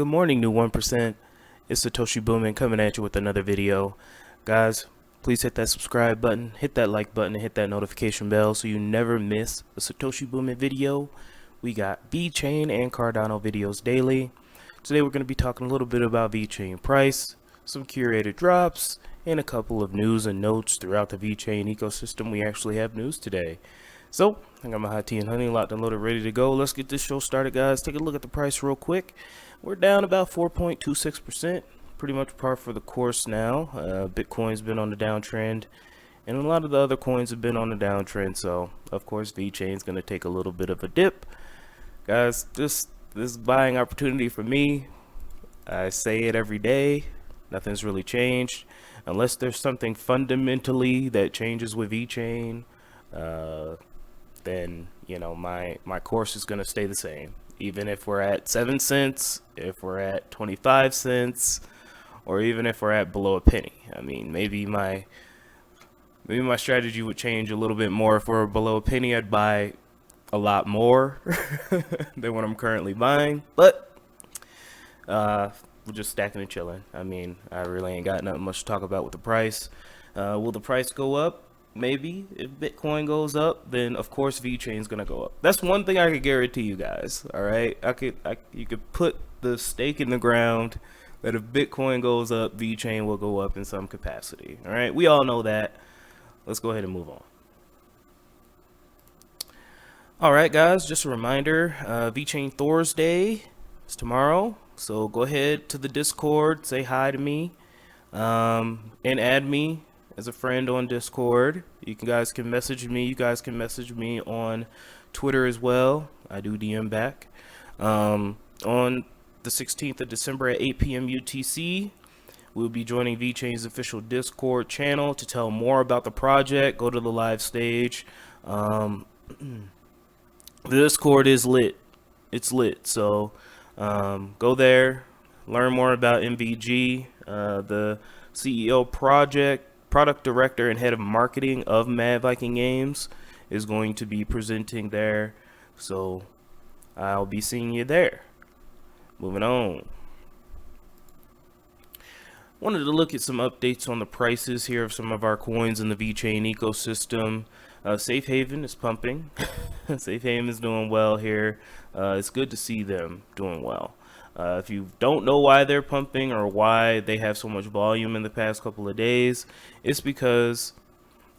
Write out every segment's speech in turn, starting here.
Good morning, new 1%. It's Satoshi Boomin coming at you with another video. Guys, please hit that subscribe button, hit that like button, and hit that notification bell so you never miss a Satoshi Boomin video. We got VeChain and Cardano videos daily. Today we're going to be talking a little bit about VeChain price, some curated drops, and a couple of news and notes throughout the VeChain ecosystem. We actually have news today. So, I got my hot tea and honey locked and loaded, ready to go. Let's get this show started, guys. Take a look at the price real quick. We're down about 4.26%, pretty much par for the course now. Bitcoin's been on the downtrend, and a lot of the other coins have been on the downtrend. So, of course, VeChain's going to take a little bit of a dip. Guys, this buying opportunity for me, I say it every day. Nothing's really changed. Unless there's something fundamentally that changes with VeChain, then, you know, my course is going to stay the same. Even if we're at 7 cents, if we're at 25 cents, or even if we're at below a penny. I mean, maybe my strategy would change a little bit more. If we're below a penny, I'd buy a lot more than what I'm currently buying. But we're just stacking and chilling. I mean, I really ain't got nothing much to talk about with the price. Will the price go up? Maybe. If Bitcoin goes up, then of course VeChain's gonna go up. That's one thing I could guarantee you guys. All right, you could put the stake in the ground that if Bitcoin goes up, VeChain will go up in some capacity. All right, we all know that. Let's go ahead and move on. All right, guys, just a reminder, VeChainThor Day is tomorrow, so go ahead to the Discord, say hi to me, and add me as a friend on Discord. You guys can message me. You guys can message me on Twitter as well. I do DM back. On the 16th of December at 8 p.m. UTC, we'll be joining VeChain's official Discord channel to tell more about the project. Go to the live stage. The Discord is lit. It's lit. So go there, learn more about MVG, the CEO product director and head of marketing of Mad Viking Games is going to be presenting there, so I'll be seeing you there. Moving on, wanted to look at some updates on the prices here of some of our coins in the VeChain ecosystem. Safe Haven is pumping. Safe Haven is doing well here. It's good to see them doing well. If you don't know why they're pumping or why they have so much volume in the past couple of days, it's because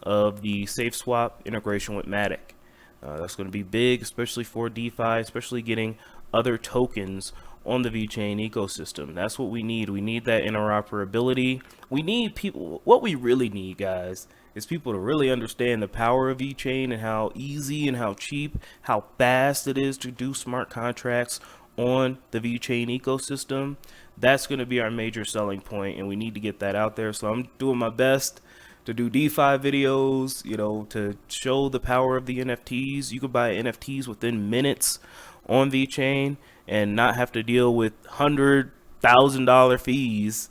of the SafeSwap integration with Matic. That's going to be big, especially for DeFi, especially getting other tokens on the VeChain ecosystem. That's what we need. We need that interoperability. We need people. What we really need, guys, is people to really understand the power of VeChain and how easy and how cheap, how fast it is to do smart contracts on the VeChain ecosystem. That's going to be our major selling point, and we need to get that out there. So I'm doing my best to do DeFi videos, you know, to show the power of the NFTs. You could buy NFTs within minutes on VeChain and not have to deal with $100,000 fees.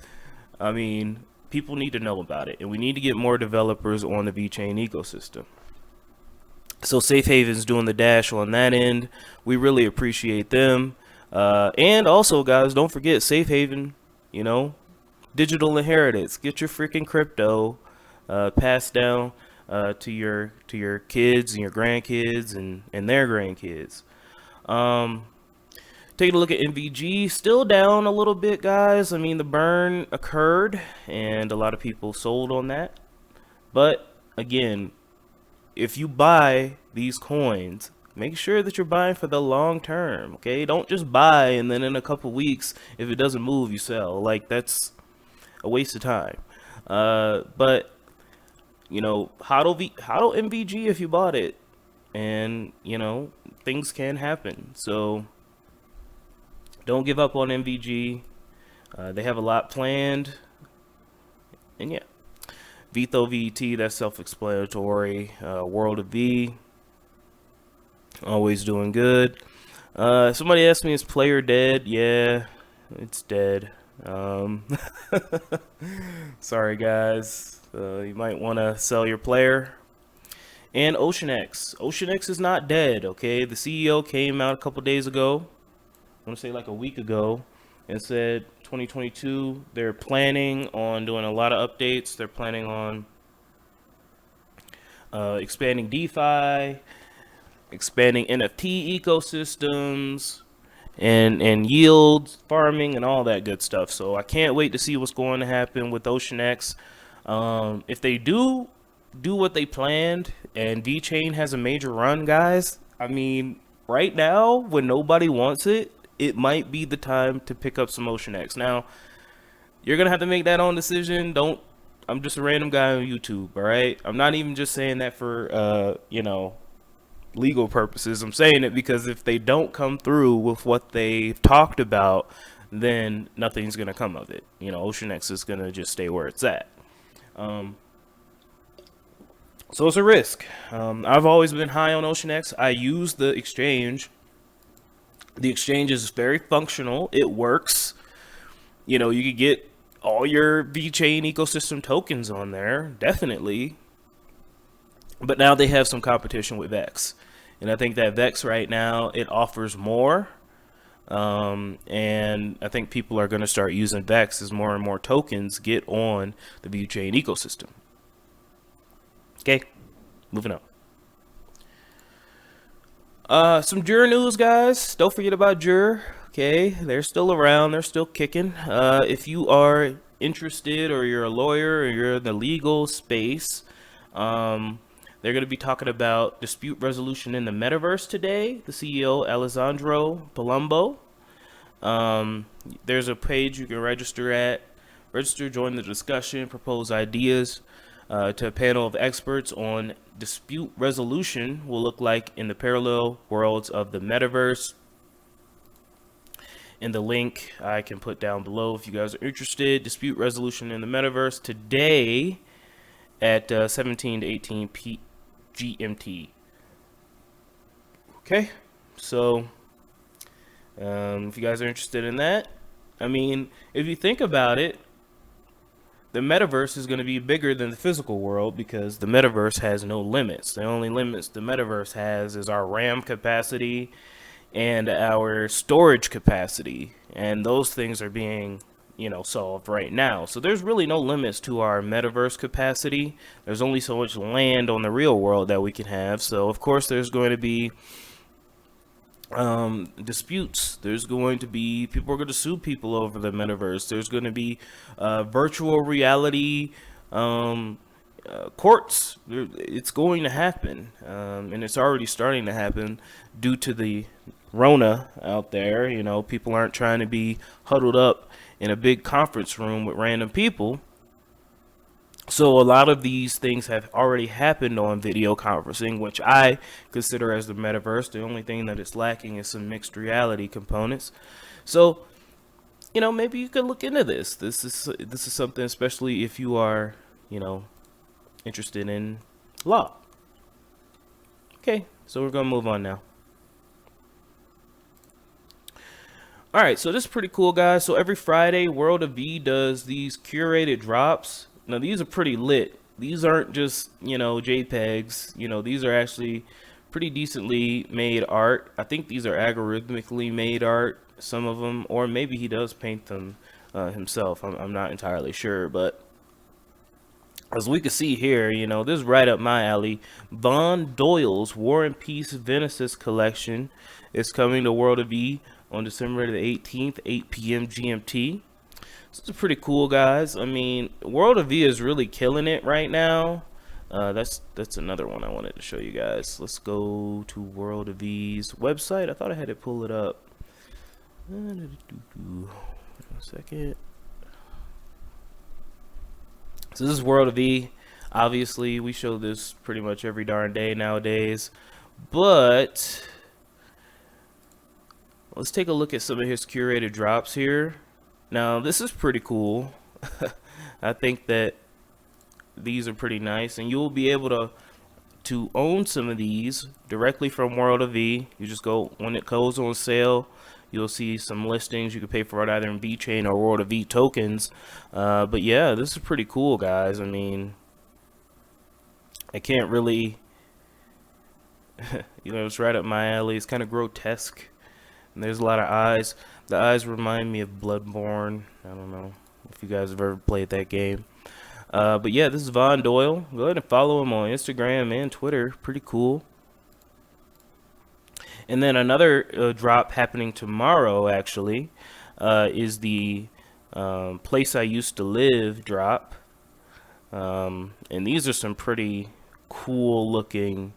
I mean, people need to know about it, and we need to get more developers on the VeChain ecosystem. So Safe Haven's doing the dash on that end. We really appreciate them. And also, guys, don't forget Safe Haven, you know, digital inheritance. Get your freaking crypto passed down to your kids and your grandkids and their grandkids. Taking a look at MVG, still down a little bit, guys. I mean, the burn occurred and a lot of people sold on that. But again, if you buy these coins, make sure that you're buying for the long term, okay? Don't just buy and then in a couple weeks, if it doesn't move, you sell. Like, that's a waste of time. But, you know, hodl MVG if you bought it. And, you know, things can happen. So don't give up on MVG. They have a lot planned. And yeah. VTHO VT, that's self-explanatory. World of V, always doing good. Somebody asked me, is player dead? Yeah, it's dead. Sorry, guys. You might want to sell your player. And OceanX is not dead, okay? The CEO came out a couple days ago, I want to say like a week ago, and said 2022 they're planning on doing a lot of updates. They're planning on expanding DeFi, expanding NFT ecosystems, and yield farming and all that good stuff. So I can't wait to see what's going to happen with OceanX. If they do what they planned and VeChain has a major run, guys, I mean, right now when nobody wants it, it might be the time to pick up some OceanX. Now, you're gonna have to make that own decision. Don't. I'm just a random guy on YouTube, all right? I'm not even just saying that for legal purposes. I'm saying it because if they don't come through with what they've talked about, then nothing's gonna come of it. OceanX is gonna just stay where it's at. So it's a risk. I've always been high on OceanX. I use the exchange. The exchange is very functional. It works. You could get all your VeChain ecosystem tokens on there, definitely. But now they have some competition with VEX. And I think that VEX right now, it offers more. And I think people are going to start using VEX as more and more tokens get on the VeChain ecosystem. Okay, moving on. Some Jur news, guys. Don't forget about Jur. Okay, they're still around. They're still kicking. If you are interested, or you're a lawyer, or you're in the legal space, they're going to be talking about dispute resolution in the metaverse today. The CEO, Alessandro Palumbo. There's a page you can register at. Register, join the discussion, propose ideas to a panel of experts on dispute resolution will look like in the parallel worlds of the metaverse. And the link I can put down below if you guys are interested. Dispute resolution in the metaverse today at 17 to 18 GMT. Okay, so if you guys are interested in that, I mean, if you think about it, the metaverse is going to be bigger than the physical world because the metaverse has no limits. The only limits the metaverse has is our RAM capacity and our storage capacity, and those things are being solved right now. So there's really no limits to our metaverse capacity. There's only so much land on the real world that we can have. So of course there's going to be disputes. There's going to be people are going to sue people over the metaverse. There's going to be virtual reality courts. It's going to happen, and it's already starting to happen due to the Rona out there. People aren't trying to be huddled up in a big conference room with random people. So a lot of these things have already happened on video conferencing, which I consider as the metaverse. The only thing that it's lacking is some mixed reality components. So, maybe you could look into this. This is something, especially if you are, interested in law. Okay, so we're gonna move on now. All right, so this is pretty cool, guys. So every Friday, World of V does these curated drops. Now, these are pretty lit. These aren't just, JPEGs. These are actually pretty decently made art. I think these are algorithmically made art, some of them, or maybe he does paint them himself. I'm not entirely sure, but as we can see here, this is right up my alley. Von Doyle's War and Peace Genesis collection is coming to World of V on December the 18th, 8 p.m. GMT. This is pretty cool, guys. I mean, World of V is really killing it right now. That's another one I wanted to show you guys. Let's go to World of V's website. I thought I had to pull it up. One second. So this is World of V. Obviously, we show this pretty much every darn day nowadays. But let's take a look at some of his curated drops here. Now, this is pretty cool. I think that these are pretty nice, and you'll be able to own some of these directly from World of V. You just go, when it goes on sale, you'll see some listings. You can pay for it either in VeChain or World of V tokens. But yeah, this is pretty cool, guys. I mean, I can't really, it's right up my alley. It's kind of grotesque. And there's a lot of eyes. The eyes remind me of Bloodborne. I don't know if you guys have ever played that game. But yeah, this is Von Doyle. Go ahead and follow him on Instagram and Twitter. Pretty cool. And then another drop happening tomorrow, actually, is the Place I Used to Live drop. And these are some pretty cool looking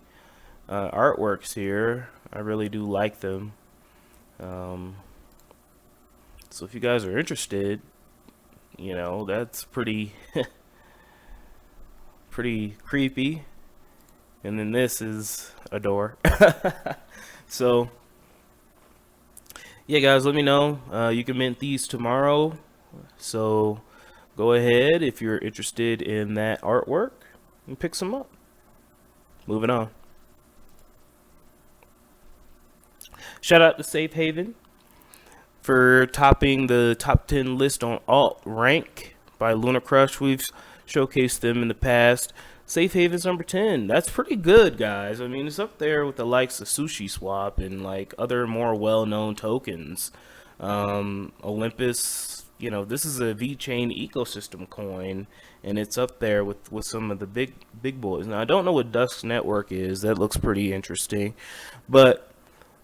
artworks here. I really do like them. So if you guys are interested, you know, that's pretty pretty creepy. And then this is a door. So yeah, guys, let me know. You can mint these tomorrow, so go ahead if you're interested in that artwork and pick some up. Moving on. Shout out to Safe Haven for topping the top 10 list on Alt Rank by Lunar Crush. We've showcased them in the past. Safe Haven's number 10. That's pretty good, guys. I mean, it's up there with the likes of Sushi Swap and like other more well-known tokens. Olympus, you know, this is a VeChain ecosystem coin, and it's up there with some of the big boys. Now, I don't know what Dusk Network is. That looks pretty interesting, but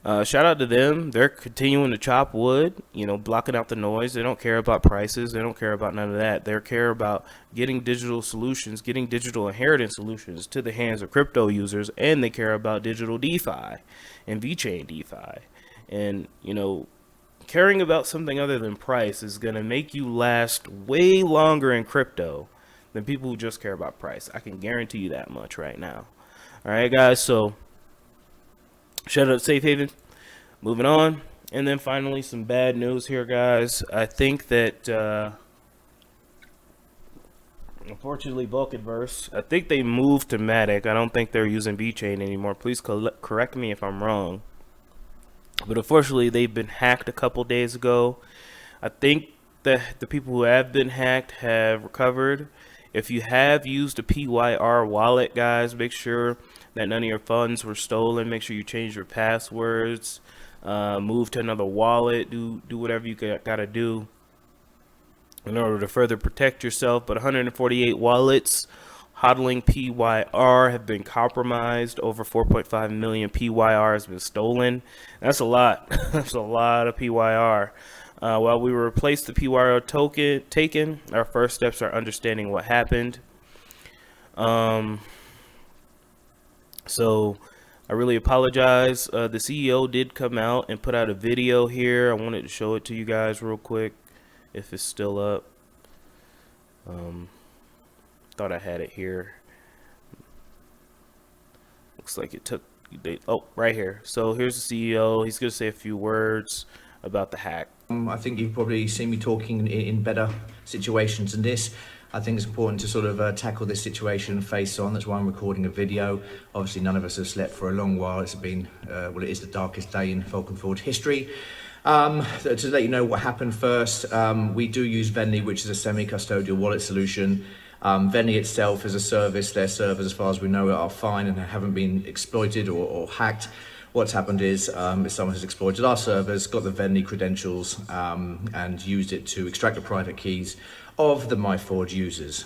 shout out to them. They're continuing to chop wood, you know, blocking out the noise. They don't care about prices. They don't care about none of that. They care about getting digital solutions, getting digital inheritance solutions to the hands of crypto users, and they care about digital DeFi and VeChain DeFi. And, you know, caring about something other than price is going to make you last way longer in crypto than people who just care about price. I can guarantee you that much right now. All right, guys, so shout out to Safe Haven. Moving on. And then finally some bad news here, guys. I think that unfortunately Vulcanverse, I think they moved to Matic. I don't think they're using VeChain anymore. Please correct me if I'm wrong. But unfortunately they've been hacked a couple days ago. I think that the people who have been hacked have recovered. If you have used a PYR wallet, guys, make sure that none of your funds were stolen. Make sure you change your passwords, move to another wallet, do whatever you gotta do in order to further protect yourself. But 148 wallets hodling PYR have been compromised. Over 4.5 million PYR has been stolen. That's a lot. That's a lot of PYR. While we replaced the PYR token taken, our first steps are understanding what happened. So I really apologize. The CEO did come out and put out a video here. I wanted to show it to you guys real quick if it's still up. Thought I had it here. Looks like it took, oh, right here. So here's the CEO. He's going to say a few words about the hack. I think you've probably seen me talking in better situations than this. I think it's important to sort of tackle this situation face on. That's why I'm recording a video. Obviously, none of us have slept for a long while. It's been, well, it is the darkest day in VULCAN Forge history. To let you know what happened first, we do use Waynee, which is a semi-custodial wallet solution. Waynee itself is a service. Their servers, as far as we know, are fine and haven't been exploited or hacked. What's happened is someone has exploited our servers, got the Waynee credentials, and used it to extract the private keys of the MyForge users.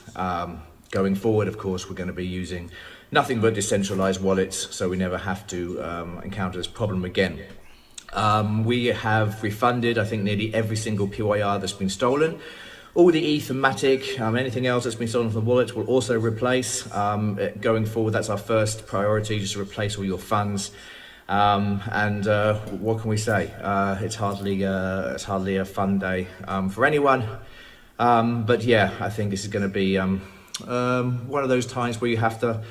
Going forward, of course, we're going to be using nothing but decentralized wallets, so we never have to encounter this problem again. We have refunded, I think, nearly every single PYR that's been stolen. All the ETH and Matic, anything else that's been stolen from the wallets will also replace. Going forward, that's our first priority, just to replace all your funds. What can we say? It's hardly a fun day for anyone. But yeah, I think this is going to be one of those times where you have to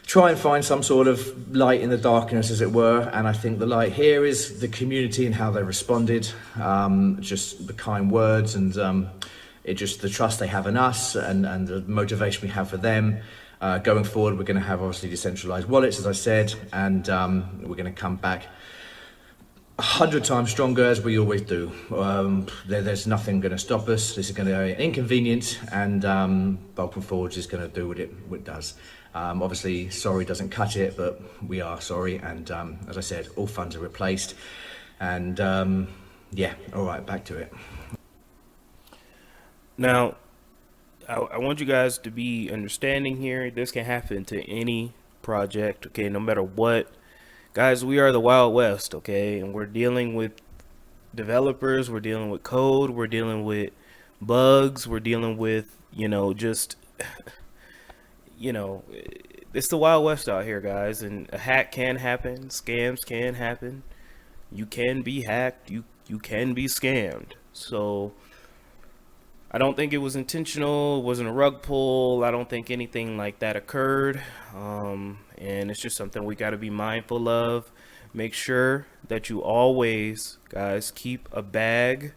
try and find some sort of light in the darkness, as it were. And I think the light here is the community and how they responded, just the kind words and just the trust they have in us and the motivation we have for them. Going forward, we're going to have obviously decentralized wallets, as I said, and we're going to come back 100 times stronger, as we always do. There's nothing going to stop us. This is going to be an inconvenience, and VULCAN Forge is going to do what it does. Obviously, sorry doesn't cut it, but we are sorry, and as I said, all funds are replaced. And yeah, all right, back to it. Now, I want you guys to be understanding here. This can happen to any project, okay, no matter what. Guys, we are the Wild West, okay, and we're dealing with developers, we're dealing with code, we're dealing with bugs, we're dealing with, you know, just, you know, it's the Wild West out here, guys, and a hack can happen, scams can happen, you can be hacked, you can be scammed. So I don't think it was intentional. It wasn't a rug pull. I don't think anything like that occurred. And it's just something we got to be mindful of. Make sure that you always, guys, keep a bag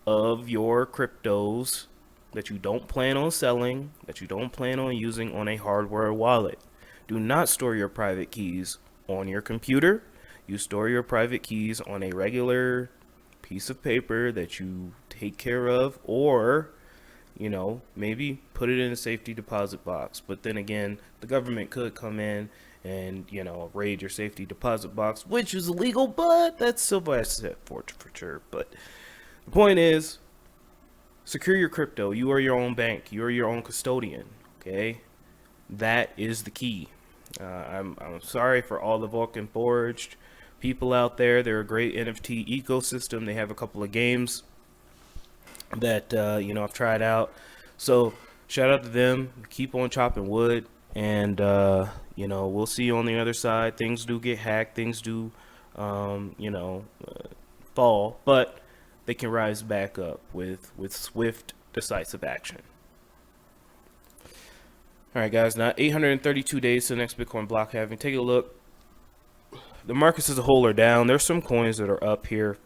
of your cryptos that you don't plan on selling, that you don't plan on using on a hardware wallet. Do not store your private keys on your computer. You store your private keys on a regular piece of paper that you take care of, or, you know, maybe put it in a safety deposit box. But then again, the government could come in and, you know, raid your safety deposit box, which is illegal, but that's still by set for sure. But the point is, secure your crypto. You are your own bank. You are your own custodian. Okay, that is the key. I'm sorry for all the Vulcan Forged people out there. They're a great NFT ecosystem. They have a couple of games that you know, I've tried out. So shout out to them. Keep on chopping wood, and you know, we'll see you on the other side. Things do get hacked. Things do you know, fall, but they can rise back up with swift, decisive action. All right, guys. Now 832 days to the next Bitcoin block halving. Take a look. The markets as a whole are down. There's some coins that are up here.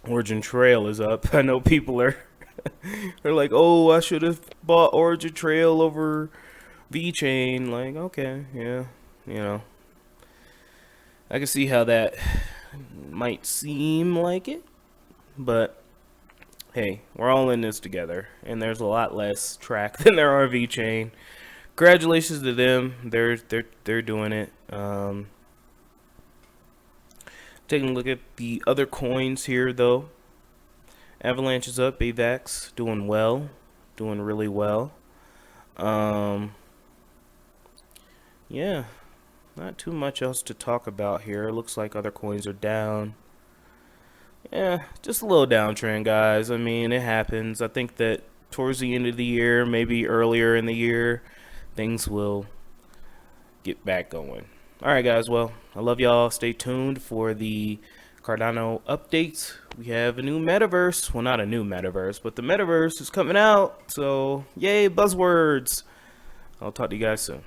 Origin Trail is up. I know people are they're like, oh, I should have bought Origin Trail over VeChain. Like, okay, yeah, you know, I can see how that might seem like it, but hey, we're all in this together, and there's a lot less track than there are VeChain. Congratulations to them. They're doing it. Taking a look at the other coins here, though. Avalanche is up. AVAX doing well, doing really well. Yeah, not too much else to talk about here. It looks like other coins are down. Yeah, just a little downtrend, guys. I mean, it happens. I think that towards the end of the year, maybe earlier in the year, things will get back going. All right, guys. Well, I love y'all. Stay tuned for the Cardano updates. We have a new metaverse. Well, not a new metaverse, but the metaverse is coming out. So, yay, buzzwords. I'll talk to you guys soon.